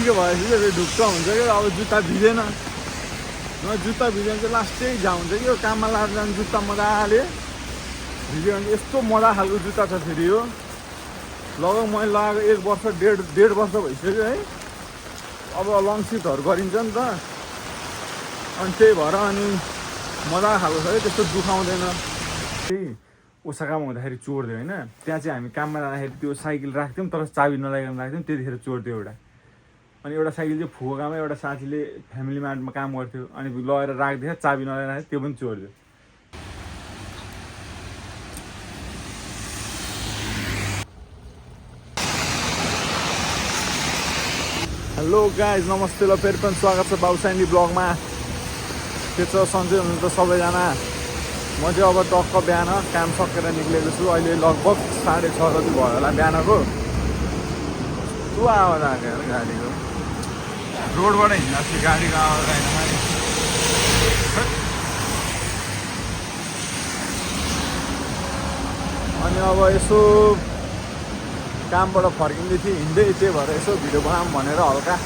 यत्तिकै भएपछि चाहिँ ढुक्क हुन्छ कि अब जुत्ता भिजेन जुत्ता भिज्यो भने चाहिँ लास्टै झ्याउ हुन्छ कि यो काममा लाएर जाने जुत्ता मजाले भिज्यो भने यस्तो मजा खालको जुत्ता छ फेरि यो लगभग मैले लगाएको 1 वर्ष डेढ वर्ष भइसक्यो है अब लङ सिफ्टहरू गरिन्छ नि त अनि त्यही भएर अनि मजा खालको छ है त्यस्तो दुखाउँदैन त्यही ओसाकामा हुँदाखेरि चोर्दियो होइन त्यहाँ चाहिँ हामी काममा जाँदाखेरि त्यो साइकल राख्थ्यौँ तर चाबी नलागिकन राख्थ्यौँ त्यतिखेर चोर्दियो एउटा अनि एउटा साइकल चाहिँ फुकामा एउटा साथीले फ्यामिली मार्टमा काम गर्थ्यो अनि लगेर राखिदियो चाबी नलाएर राख्थ्यो त्यो पनि चोर्दियो हेलो गाइज नमस्ते ल फेरि पनि स्वागत छ बाउसाइन्डी ब्लगमा के छ सन्चै हुनुहुन्छ सबैजना म चाहिँ अब टक्क बिहान काम सकेर निक्लेको छु अहिले लगभग 6:30 जति भयो होला बिहानको कस्तो आवाज आएको गाडीको रोडबाट हिँड्दाखेरि गाडीको आवाज आएन अनि अब यसो कामबाट फर्किँदै थिएँ हिँड्दै त्यही भएर यसो भिडियो बनाऊँ भनेर हल्का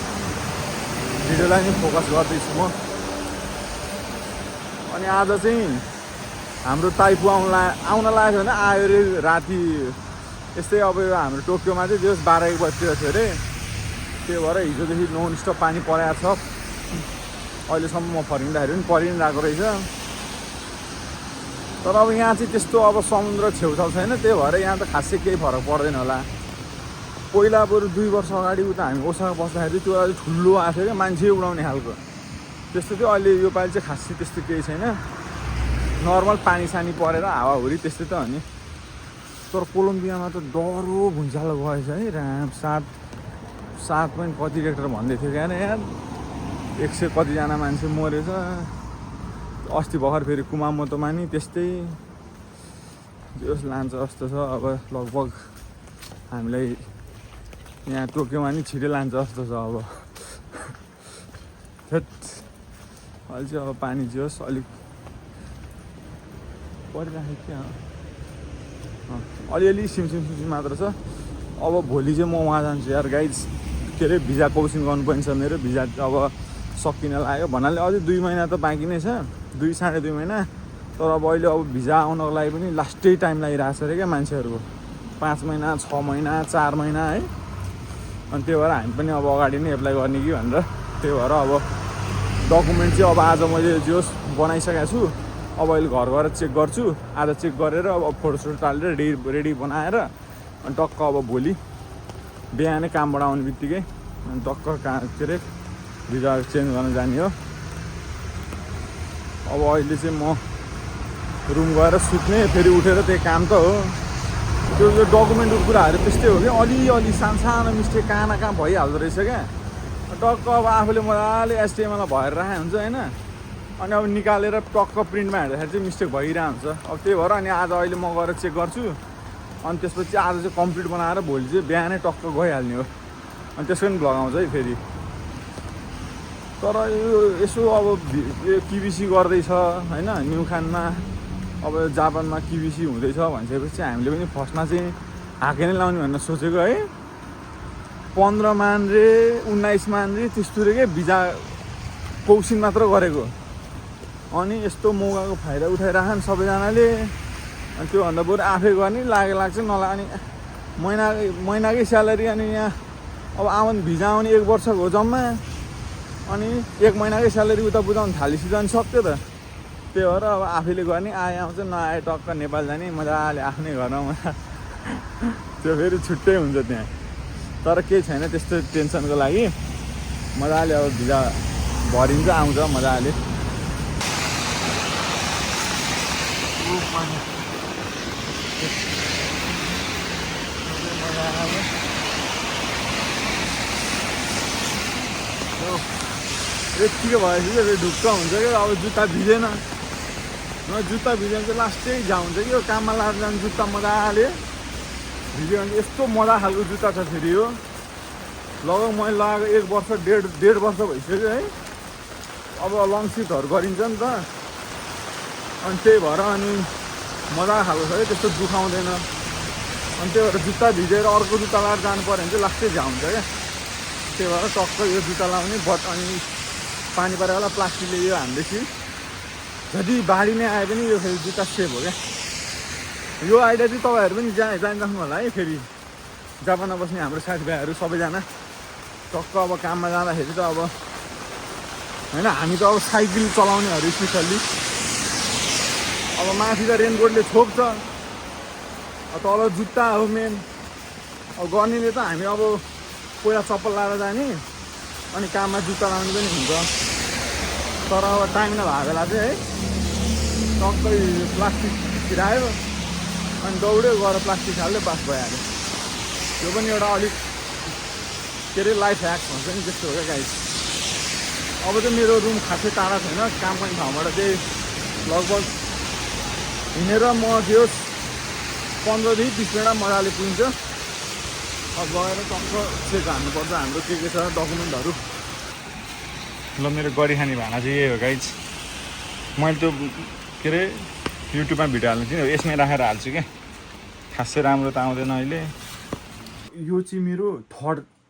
भिडियोलाई नै फोकस गर्दैछु म अनि आज चाहिँ हाम्रो ताइफू आउन लागेको भने आयो अरे राति यस्तै अब हाम्रो टोकियोमा चाहिँ जस 12-1 बजीतिर थियो अरे त्यही भएर हिजोदेखि नन स्टप पानी परेको छ अहिलेसम्म म फर्किँदाखेरि पनि परिरहेको रहेछ तर अब यहाँ चाहिँ त्यस्तो अब समुद्र छेउछाउ छैन त्यही भएर यहाँ त खासै केही फरक पर्दैन होला पहिला बरु 2 वर्ष अगाडि उता हामी ओसाका बस्दाखेरि त्यो अलिक ठुलो आएको थियो क्या मान्छे उडाउने खालको त्यस्तो थियो अहिले योपालि चाहिँ खासै त्यस्तो केही छैन नर्मल पानी सानी परेर हावाहुरी त्यस्तै त हो नि तर कोलम्बियामा त डह्रो भुइँचालो गएछ है राम 7 पनि कति रेक्टर भन्दै थियो क्या यहाँ 100 कतिजना मान्छे मरेछ अस्ति भर्खर फेरि कुमामोतोमा नि त्यस्तै जस लान्छ जस्तो छ अब लगभग हामीलाई यहाँ टोकियोमा नि छिटै लान्छ जस्तो छ अब अहिले चाहिँ अब पानी जोस् अलिक परिराखेको थियो अलिअलि सिमसिम मात्र छ अब भोलि चाहिँ म वहाँ जान्छु यार गाइज के अरे भिजा कौसिन गर्नुपर्ने छ मेरो भिजा अब सकिन लाग्यो भन्नाले अझै 2 महिना त बाँकी नै छ 2-2.5 महिना तर अब अहिले अब भिजा आउनको लागि पनि लास्टै टाइम लागिरहेको छ अरे क्या मान्छेहरूको 5 महिना 6 महिना 4 महिना है अनि त्यही भएर हामी पनि अब अगाडि नै एप्लाई गर्ने कि भनेर त्यही भएर अब डकुमेन्ट चाहिँ अब आज मैले जोस बनाइसकेको छु अब अहिले घर गएर चेक गर्छु आज चेक गरेर अब फोटोसोटो टालेर रेडी बनाएर अनि टक्क अब भोलि बिहानै कामबाट आउने बित्तिकै अनि टक्क के अरे भिजा चेन्ज गर्न जाने हो अब अहिले चाहिँ म रुम गएर सुत्ने फेरि उठेर त्यही काम त हो त्यो डकुमेन्टको कुराहरू त्यस्तै हो क्या अलिअलि सानो मिस्टेक कहाँ भइहाल्दो रहेछ क्या टक्क अब आफूले मजाले एचटिएमएलमा भएर राखेको हुन्छ होइन अनि अब निकालेर टक्क प्रिन्टमा हेर्दाखेरि चाहिँ मिस्टेक भइरहेको हुन्छ अब त्यही भएर अनि आज अहिले म गएर चेक गर्छु अनि त्यसपछि आज चाहिँ कम्प्लिट बनाएर भोलि चाहिँ बिहानै टक्क गइहाल्ने हो अनि त्यसको पनि भ्लग आउँछ है फेरि तर यो यसो अब यो किबिसी गर्दैछ होइन न्युखानमा अब जापानमा किबिसी हुँदैछ भनिसकेपछि हामीले पनि फर्स्टमा चाहिँ हाके नै लाउने भनेर सोचेको है 15 मान रे 19 मान रे त्यस्तो रे के भिजा कौसिन मात्र गरेको अनि यस्तो मौकाको फाइदा उठाइराखन् सबैजनाले अनि त्योभन्दा बरु आफै गर्ने लाग्छ नलाग्ने महिनाकै स्यालेरी अनि यहाँ अब आउनु भिजा आउने 1 वर्षको जम्मा अनि 1 महिनाकै स्यालेरी उता बुझाउनु थालिसि जानु सक्थ्यो त त्यही भएर अब आफैले गर्ने आए आउँछ नआए टक्क नेपाल जाने मजाले आफ्नै घरमा त्यो फेरि छुट्टै हुन्छ त्यहाँ तर केही छैन त्यस्तो टेन्सनको लागि मजाले अब भिजा भरिन्छ आउँछ मजाले यत्तिकै भएपछि चाहिँ ढुक्क हुन्छ कि अब जुत्ता भिजेन जुत्ता भिज्यो भने चाहिँ लास्टै झ्याउ हुन्छ कि यो काममा लाएर जाने जुत्ता मजाले भिज्यो भने यस्तो मजा खालको जुत्ता छ फेरि यो लगभग मैले लगाएको 1 वर्ष डेढ वर्ष भइसक्यो है अब लङ सिफ्टहरू गरिन्छ नि त अनि त्यही भएर अनि मजा खालको छ है त्यस्तो दुखाउँदैन अनि त्यही भएर जुत्ता भिजेर अर्को जुत्ता लगाएर जानु पऱ्यो भने चाहिँ लास्टै झ्याउ हुन्छ क्या त्यही भएर टक्क यो जुत्ता लाउने अनि पानी परेर होला प्लास्टिकले यो हान्दैछु जति बाढी नै आए पनि यो फेरि जुत्ता सेफ हो क्या यो आइडिया चाहिँ तपाईँहरू पनि जानिराख्नु होला है फेरि जापानमा बस्ने हाम्रो साथीभाइहरू सबैजना टक्क अब काममा जाँदाखेरि त अब होइन हामी त अब साइकल चलाउनेहरू स्पेसल्ली अब माथि त रेनकोटले छोप्छ तल जुत्ता हो मेन अब गर्नेले त हामी अब पहिला चप्पल लाएर जाने अनि काममा जुत्ता लाउने पनि हुन्छ तर अब टाइम नभएको बेला चाहिँ है टक्कै प्लास्टिक फिरायो अनि दौड्यो गएर प्लास्टिक हाल्यो बास भइहाल्यो यो पनि एउटा अलिक के अरे लाइफ ह्याक भन्छ नि त्यस्तो हो क्या गाइस अब चाहिँ मेरो रुम खासै टाढा छैन काम गर्ने ठाउँबाट चाहिँ लगभग हिँडेर म त्यो 15-20 मिनट मजाले पुग्छ अब गएर टक्क चेक हान्नुपर्छ हाम्रो के छ डकुमेन्टहरू ल मेरो गरी खाने भाँडा चाहिँ यही हो गाइस मैले त्यो के अरे युट्युबमा भिडियो हाल्नु थिएँ यसमै राखेर हाल्छु क्या खासै राम्रो त आउँदैन अहिले यो चाहिँ मेरो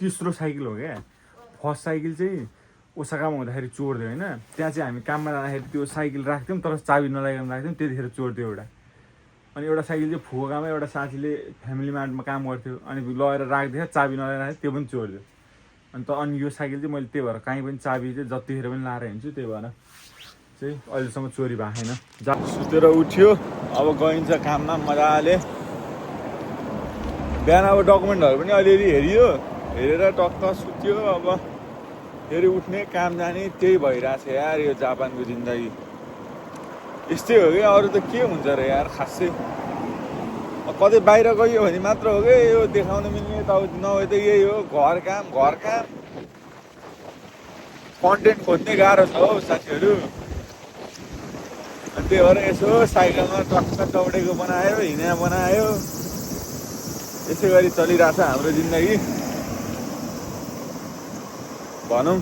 तेस्रो साइकल हो क्या फर्स्ट साइकल चाहिँ ओसाकामा हुँदाखेरि चोरिदियो होइन त्यहाँ चाहिँ हामी काममा जाँदाखेरि त्यो साइकल राख्थ्यौँ तर चाबी नलागिकन राख्थ्यौँ त्यतिखेर चोरिदियो एउटा अनि एउटा साइकल चाहिँ फुगामा एउटा साथीले फ्यामिली मार्टमा काम गर्थ्यो अनि लगेर राखिदियो चाबी नलाएर राख्थ्यो त्यो पनि चोरिदियो अनि यो साइकल चाहिँ मैले त्यही भएर कहीँ पनि चाबी चाहिँ जतिखेर पनि लाएर हिँड्छु त्यही भएर चाहिँ अहिलेसम्म चोरी भएको छैन सुतेर उठ्यो अब गइन्छ काममा मजाले बिहान अब डकुमेन्टहरू पनि अलिअलि हेरियो हेरेर टक्क सुत्यो अब फेरि उठ्ने काम जाने त्यही भइरहेछ यार यो जापानको जिन्दगी यस्तै हो क्या अरू त के हुन्छ र यार खासै कतै बाहिर गयो भने मात्र हो क्या यो देखाउन मिल्ने त नभए त यही हो घर काम कन्टेन्ट खोज्ने गाह्रो छ हौ साथीहरू अनि त्यही भएर यसो साइकलमा टक्क दौडेको बनायो हिँडे बनायो यसै गरी चलिरहेछ हाम्रो जिन्दगी भनौँ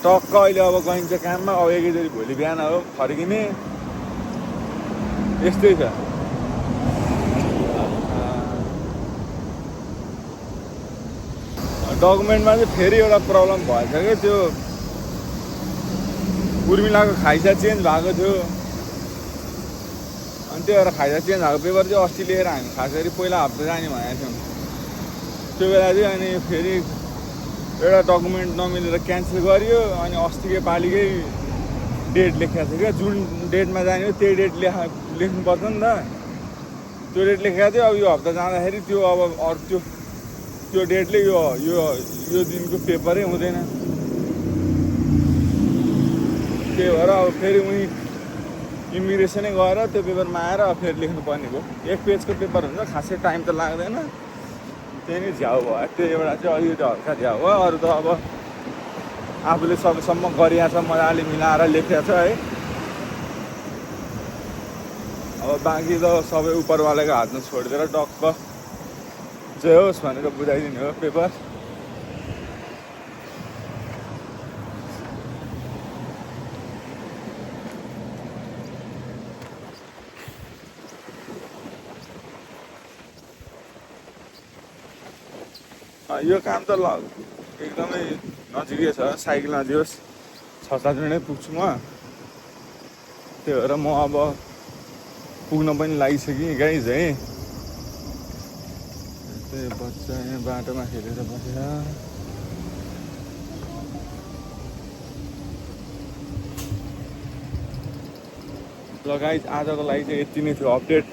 टक्क अहिले अब गइन्छ काममा अब एकैचोटि भोलि बिहान हो फर्किने यस्तै छ डकुमेन्टमा चाहिँ फेरि एउटा प्रब्लम भएछ क्या त्यो उर्मिलाको खाइसा चेन्ज भएको थियो अनि त्यही भएर खाइसा चेन्ज भएको पेपर चाहिँ अस्ति लिएर हामी खास गरी पहिला हप्ता जाने भनेको थियौँ त्यो बेला चाहिँ अनि फेरि एउटा डकुमेन्ट नमिलेर क्यान्सल गरियो अनि अस्तिकै पालिकै डेट लेखेको थियो क्या जुन डेटमा जाने हो त्यही डेट लेख्नुपर्छ नि त त्यो डेट लेखेको थियो अब यो हप्ता जाँदाखेरि त्यो अब अरू त्यो डेटले यो दिनको पेपरै हुँदैन त्यही भएर अब फेरि उनी इमिग्रेसनै गएर त्यो पेपरमा आएर फेरि लेख्नुपर्ने भयो 1 पेजको पेपर हुन्छ खासै टाइम त लाग्दैन त्यही नै झ्याउ भयो त्यो एउटा चाहिँ अलिकति हल्का झ्याउ हो अरू त अब आफूले सकेसम्म गरिएको छ मजाले मिलाएर लेखेको छ है अब बाँकी त सबै उपरवालाको हातमा छोडिदिएर टक्क जे होस् भनेर बुझाइदिने हो पेपर यो काम त एकदमै नजिकै छ साइकलमा दियोस् 6-7 मिनटै पुग्छु म त्यही भएर म अब पुग्न पनि लागिसकेँ गाइज है त्यही बच्चा यहाँ बाटोमा खेलेर बसेर ल गाइज आजको लागि चाहिँ यति नै थियो अपडेट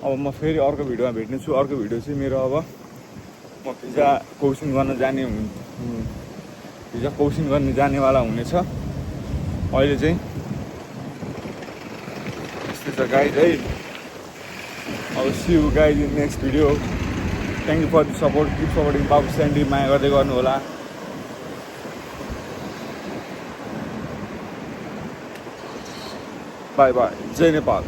अब म फेरि अर्को भिडियोमा भेट्नेछु अर्को भिडियो चाहिँ मेरो अब म भिजा कौसिङ गर्न जानेवाला हुनेछ अहिले चाहिँ यस्तै छ गाइज है अब see you guys in next video thank you for the support keep supporting बाबु स्यान्डी माया गर्दै गर्नु होला बाई बाई जय नेपाल